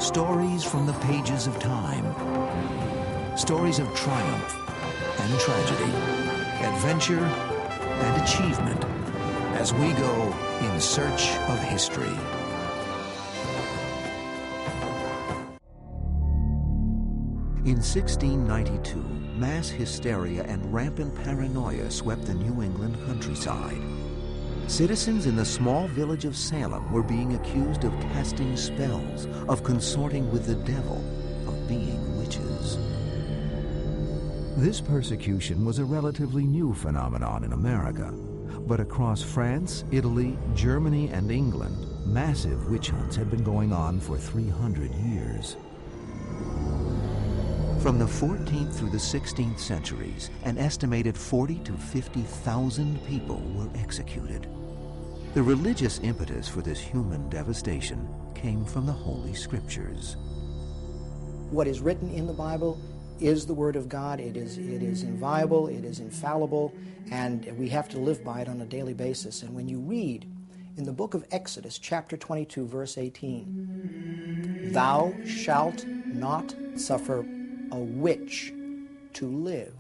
Stories from the pages of time. Stories of triumph and tragedy, adventure and achievement, as we go in search of history. In 1692, mass hysteria and rampant paranoia swept the New England countryside. Citizens in the small village of Salem were being accused of casting spells, of consorting with the devil, of being witches. This persecution was a relatively new phenomenon in America, but across France, Italy, Germany, and England, massive witch hunts had been going on for 300 years. From the 14th through the 16th centuries, an estimated 40 to 50,000 people were executed. The religious impetus for this human devastation came from the Holy Scriptures. What is written in the Bible is the Word of God. It is inviolable, it is infallible, and we have to live by it on a daily basis. And when you read in the book of Exodus, chapter 22, verse 18, "Thou shalt not suffer a witch to live."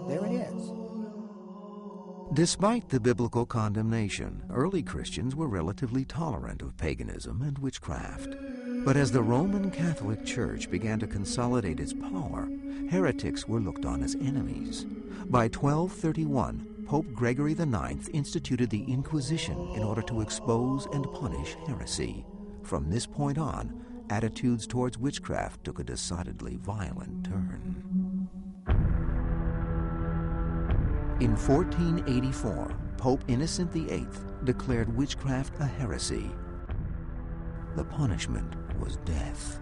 There it is. Despite the biblical condemnation, early Christians were relatively tolerant of paganism and witchcraft. But as the Roman Catholic Church began to consolidate its power, heretics were looked on as enemies. By 1231, Pope Gregory IX instituted the Inquisition in order to expose and punish heresy. From this point on, attitudes towards witchcraft took a decidedly violent turn. In 1484, Pope Innocent VIII declared witchcraft a heresy. The punishment was death.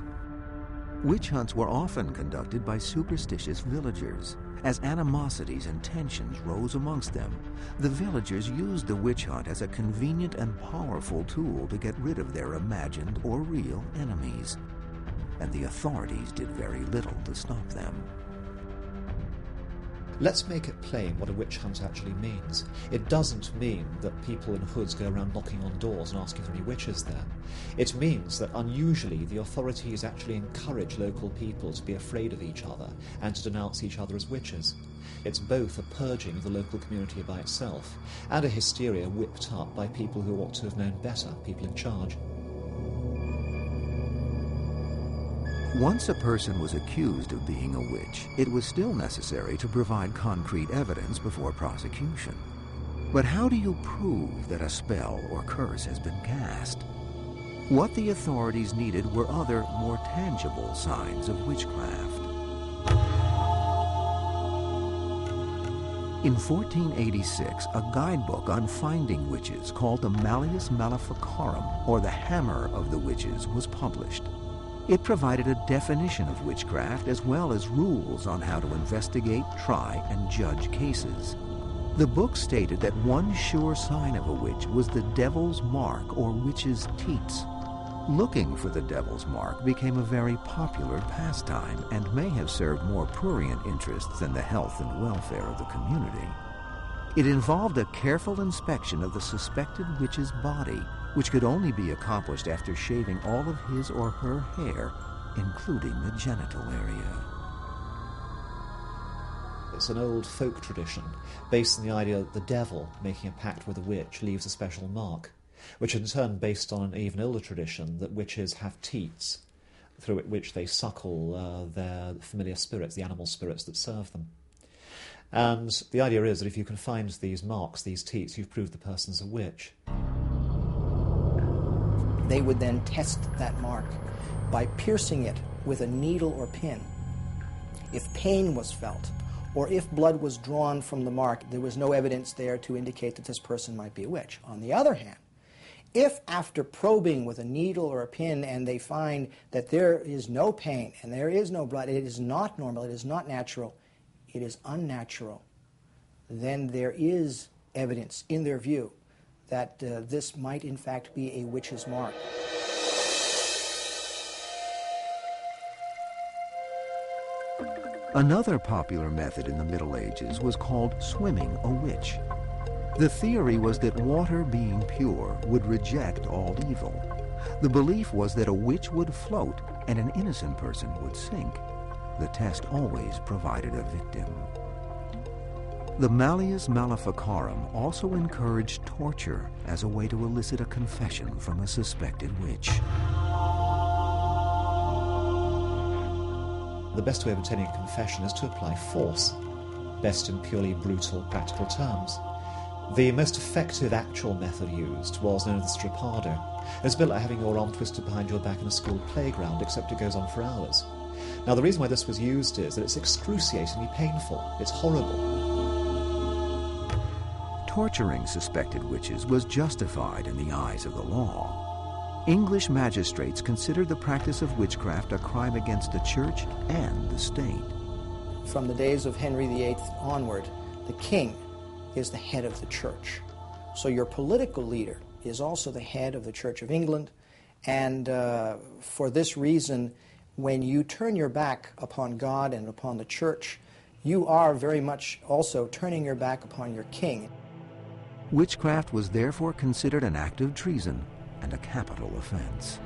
Witch hunts were often conducted by superstitious villagers. As animosities and tensions rose amongst them, the villagers used the witch hunt as a convenient and powerful tool to get rid of their imagined or real enemies. And the authorities did very little to stop them. Let's make it plain what a witch hunt actually means. It doesn't mean that people in hoods go around knocking on doors and asking if there are any witches there. It means that unusually the authorities actually encourage local people to be afraid of each other and to denounce each other as witches. It's both a purging of the local community by itself and a hysteria whipped up by people who ought to have known better, people in charge. Once a person was accused of being a witch, it was still necessary to provide concrete evidence before prosecution. But how do you prove that a spell or curse has been cast? What the authorities needed were other, more tangible signs of witchcraft. In 1486, a guidebook on finding witches called the Malleus Maleficarum, or the Hammer of the Witches, was published. It provided a definition of witchcraft as well as rules on how to investigate, try, and judge cases. The book stated that one sure sign of a witch was the devil's mark or witch's teats. Looking for the devil's mark became a very popular pastime and may have served more prurient interests than the health and welfare of the community. It involved a careful inspection of the suspected witch's body, which could only be accomplished after shaving all of his or her hair, including the genital area. It's an old folk tradition based on the idea that the devil making a pact with a witch leaves a special mark, which in turn based on an even older tradition that witches have teats through which they suckle their familiar spirits, the animal spirits that serve them. And the idea is that if you can find these marks, these teats, you've proved the person's a witch. They would then test that mark by piercing it with a needle or pin. If pain was felt, or if blood was drawn from the mark, there was no evidence there to indicate that this person might be a witch. On the other hand, if after probing with a needle or a pin and they find that there is no pain and there is no blood, it is not normal, it is not natural, it is unnatural, then there is evidence in their view that this might in fact be a witch's mark. Another popular method in the Middle Ages was called swimming a witch. The theory was that water, being pure, would reject all evil. The belief was that a witch would float and an innocent person would sink. The test always provided a victim. The Malleus Maleficarum also encouraged torture as a way to elicit a confession from a suspected witch. The best way of obtaining a confession is to apply force, best in purely brutal, practical terms. The most effective actual method used was known as the stripado. It's a bit like having your arm twisted behind your back in a school playground, except it goes on for hours. Now, the reason why this was used is that it's excruciatingly painful. It's horrible. Torturing suspected witches was justified in the eyes of the law. English magistrates considered the practice of witchcraft a crime against the church and the state. From the days of Henry VIII onward, the king is the head of the church. So your political leader is also the head of the Church of England, and for this reason, when you turn your back upon God and upon the church, you are very much also turning your back upon your king. Witchcraft was therefore considered an act of treason and a capital offense.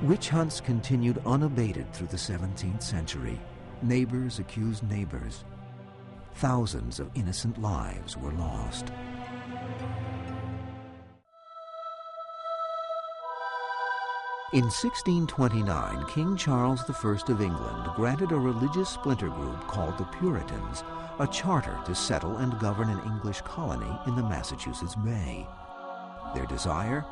Witch hunts continued unabated through the 17th century. Neighbors accused neighbors. Thousands of innocent lives were lost. In 1629, King Charles I of England granted a religious splinter group called the Puritans a charter to settle and govern an English colony in the Massachusetts Bay. Their desire?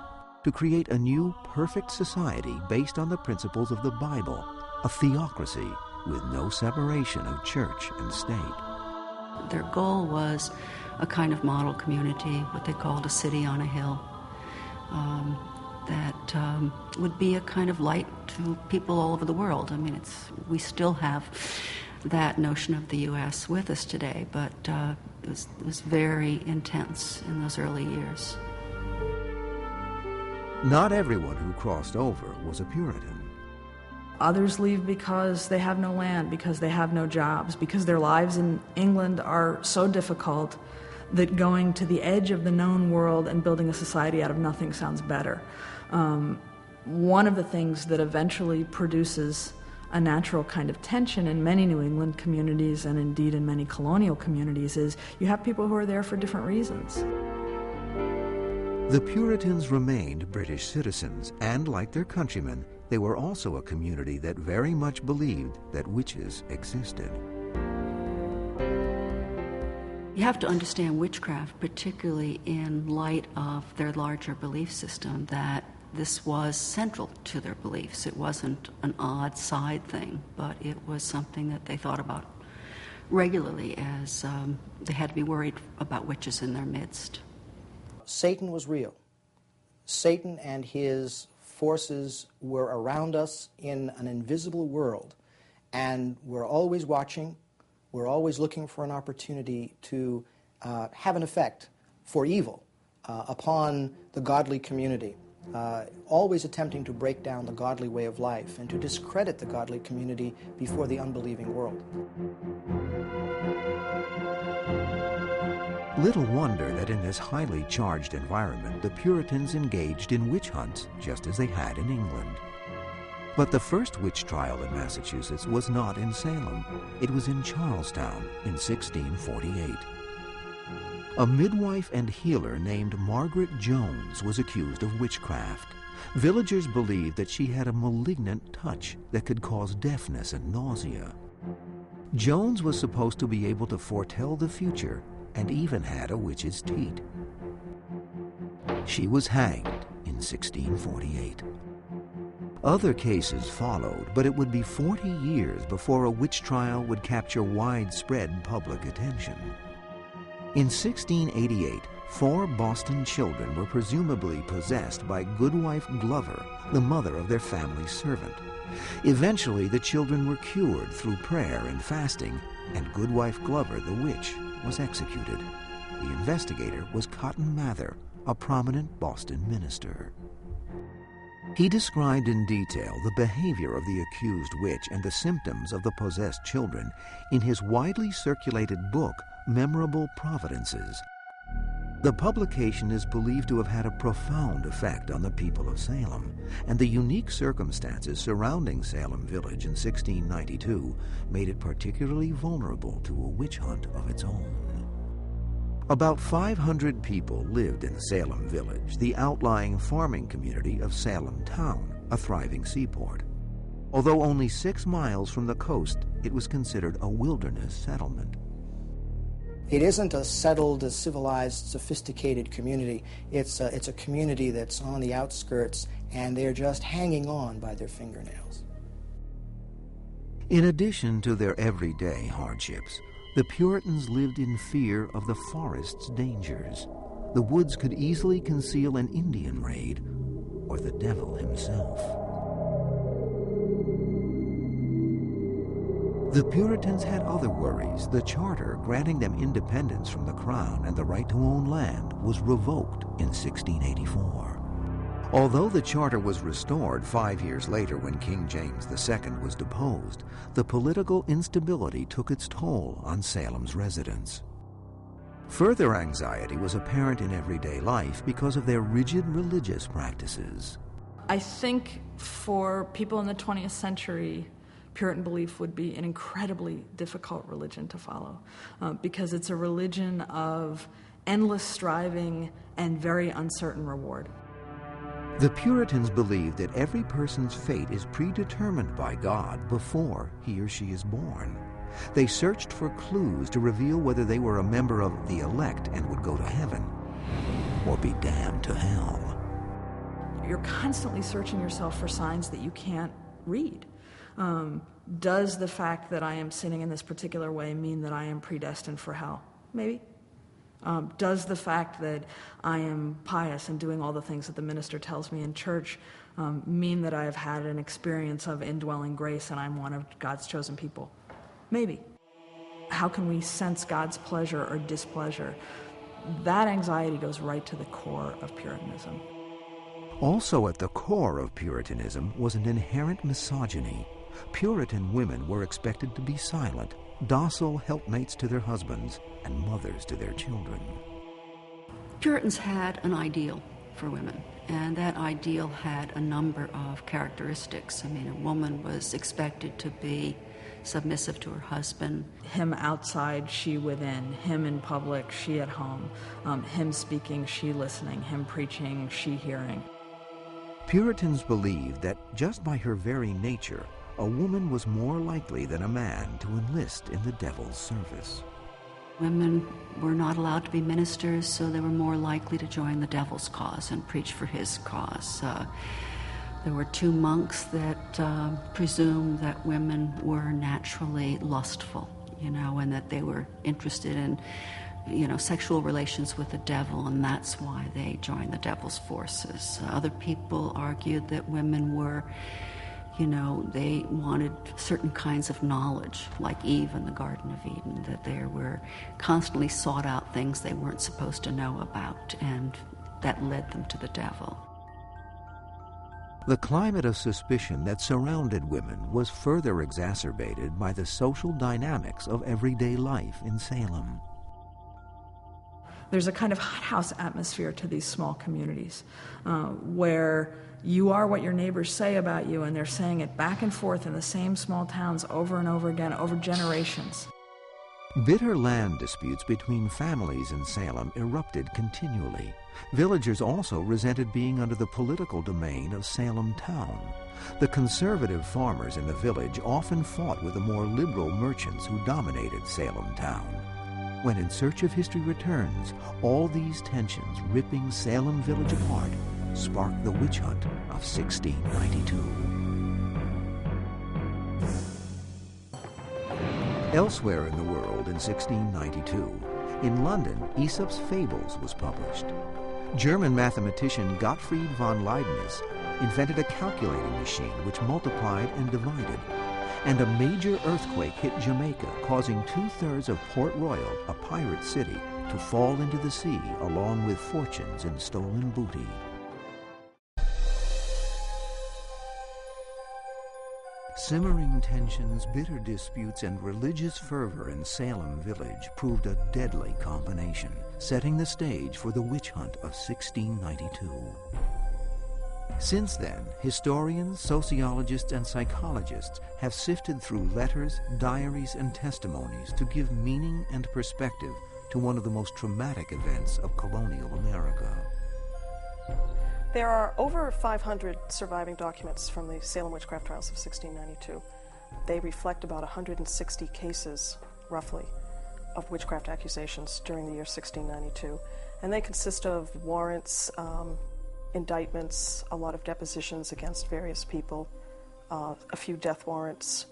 To create a new, perfect society based on the principles of the Bible, a theocracy with no separation of church and state. Their goal was a kind of model community, what they called a city on a hill, that would be a kind of light to people all over the world. I mean, we still have that notion of the U.S. with us today, but it was very intense in those early years. Not everyone who crossed over was a Puritan. Others leave because they have no land, because they have no jobs, because their lives in England are so difficult that going to the edge of the known world and building a society out of nothing sounds better. One of the things that eventually produces a natural kind of tension in many New England communities and indeed in many colonial communities is you have people who are there for different reasons. The Puritans remained British citizens, and like their countrymen, they were also a community that very much believed that witches existed. You have to understand witchcraft, particularly in light of their larger belief system, that this was central to their beliefs. It wasn't an odd side thing, but it was something that they thought about regularly, as they had to be worried about witches in their midst. Satan was real. Satan and his forces were around us in an invisible world, and we're always watching. We're always looking for an opportunity to have an effect for evil upon the godly community, always attempting to break down the godly way of life and to discredit the godly community before the unbelieving world. Little wonder that in this highly charged environment, the Puritans engaged in witch hunts just as they had in England. But the first witch trial in Massachusetts was not in Salem. It was in Charlestown in 1648. A midwife and healer named Margaret Jones was accused of witchcraft. Villagers believed that she had a malignant touch that could cause deafness and nausea. Jones was supposed to be able to foretell the future and even had a witch's teat. She was hanged in 1648. Other cases followed, but it would be 40 years before a witch trial would capture widespread public attention. In 1688, 4 Boston children were presumably possessed by Goodwife Glover, the mother of their family servant. Eventually, the children were cured through prayer and fasting, and Goodwife Glover, the witch, was executed. The investigator was Cotton Mather, a prominent Boston minister. He described in detail the behavior of the accused witch and the symptoms of the possessed children in his widely circulated book, Memorable Providences. The publication is believed to have had a profound effect on the people of Salem, and the unique circumstances surrounding Salem Village in 1692 made it particularly vulnerable to a witch hunt of its own. About 500 people lived in Salem Village, the outlying farming community of Salem Town, a thriving seaport. Although only 6 miles from the coast, it was considered a wilderness settlement. It isn't a settled, a civilized, sophisticated community. It's a community that's on the outskirts, and they're just hanging on by their fingernails. In addition to their everyday hardships, the Puritans lived in fear of the forest's dangers. The woods could easily conceal an Indian raid or the devil himself. The Puritans had other worries. The charter granting them independence from the crown and the right to own land was revoked in 1684. Although the charter was restored 5 years later when King James II was deposed, the political instability took its toll on Salem's residents. Further anxiety was apparent in everyday life because of their rigid religious practices. I think for people in the 20th century, Puritan belief would be an incredibly difficult religion to follow because it's a religion of endless striving and very uncertain reward. The Puritans believed that every person's fate is predetermined by God before he or she is born. They searched for clues to reveal whether they were a member of the elect and would go to heaven or be damned to hell. You're constantly searching yourself for signs that you can't read. Does the fact that I am sinning in this particular way mean that I am predestined for hell? Maybe. Does the fact that I am pious and doing all the things that the minister tells me in church mean that I have had an experience of indwelling grace and I'm one of God's chosen people? Maybe. How can we sense God's pleasure or displeasure? That anxiety goes right to the core of Puritanism. Also at the core of Puritanism was an inherent misogyny. Puritan women were expected to be silent, docile helpmates to their husbands, and mothers to their children. Puritans had an ideal for women, and that ideal had a number of characteristics. I mean, a woman was expected to be submissive to her husband. Him outside, she within. Him in public, she at home. Him speaking, she listening. Him preaching, she hearing. Puritans believed that just by her very nature, a woman was more likely than a man to enlist in the devil's service. Women were not allowed to be ministers, so they were more likely to join the devil's cause and preach for his cause. There were 2 monks that presumed that women were naturally lustful, and that they were interested in, sexual relations with the devil, and that's why they joined the devil's forces. Other people argued that women were, they wanted certain kinds of knowledge, like Eve in the Garden of Eden, that there were constantly sought out things they weren't supposed to know about, and that led them to the devil. The climate of suspicion that surrounded women was further exacerbated by the social dynamics of everyday life in Salem. There's a kind of hothouse atmosphere to these small communities where you are what your neighbors say about you, and they're saying it back and forth in the same small towns over and over again, over generations. Bitter land disputes between families in Salem erupted continually. Villagers also resented being under the political domain of Salem Town. The conservative farmers in the village often fought with the more liberal merchants who dominated Salem Town. When In Search of History returns, all these tensions ripping Salem Village apart sparked the witch hunt of 1692. Elsewhere in the world in 1692, in London, Aesop's Fables was published. German mathematician Gottfried von Leibniz invented a calculating machine which multiplied and divided. And a major earthquake hit Jamaica, causing 2/3 of Port Royal, a pirate city, to fall into the sea along with fortunes in stolen booty. Simmering tensions, bitter disputes, and religious fervor in Salem Village proved a deadly combination, setting the stage for the witch hunt of 1692. Since then, historians, sociologists, and psychologists have sifted through letters, diaries, and testimonies to give meaning and perspective to one of the most traumatic events of colonial America. There are over 500 surviving documents from the Salem witchcraft trials of 1692. They reflect about 160 cases, roughly, of witchcraft accusations during the year 1692. And they consist of warrants, indictments, a lot of depositions against various people, a few death warrants.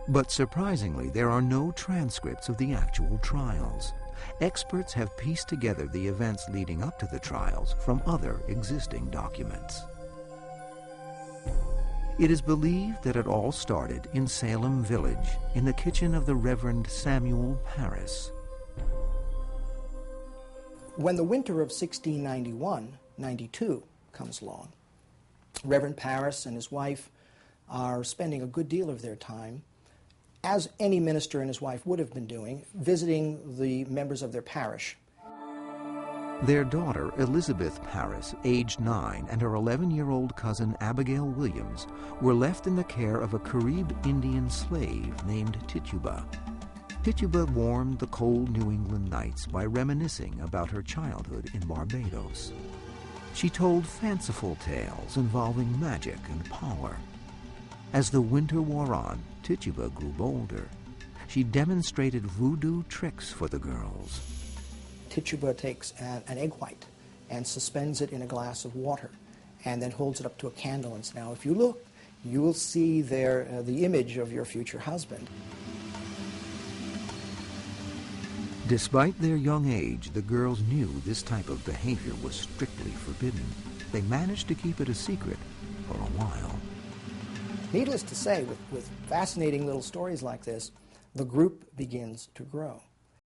But surprisingly, there are no transcripts of the actual trials. Experts have pieced together the events leading up to the trials from other existing documents. It is believed that it all started in Salem Village, in the kitchen of the Reverend Samuel Parris. When the winter of 1691-92 comes along, Reverend Parris and his wife are spending a good deal of their time, as any minister and his wife would have been doing, visiting the members of their parish. Their daughter, Elizabeth Parris, aged 9, and her 11-year-old cousin, Abigail Williams, were left in the care of a Carib Indian slave named Tituba. Tituba warmed the cold New England nights by reminiscing about her childhood in Barbados. She told fanciful tales involving magic and power. As the winter wore on, Tituba grew bolder. She demonstrated voodoo tricks for the girls. Tituba takes an egg white and suspends it in a glass of water and then holds it up to a candle and says, "Now, if you look, you will see there the image of your future husband." Despite their young age, the girls knew this type of behavior was strictly forbidden. They managed to keep it a secret for a while. Needless to say, with fascinating little stories like this, the group begins to grow.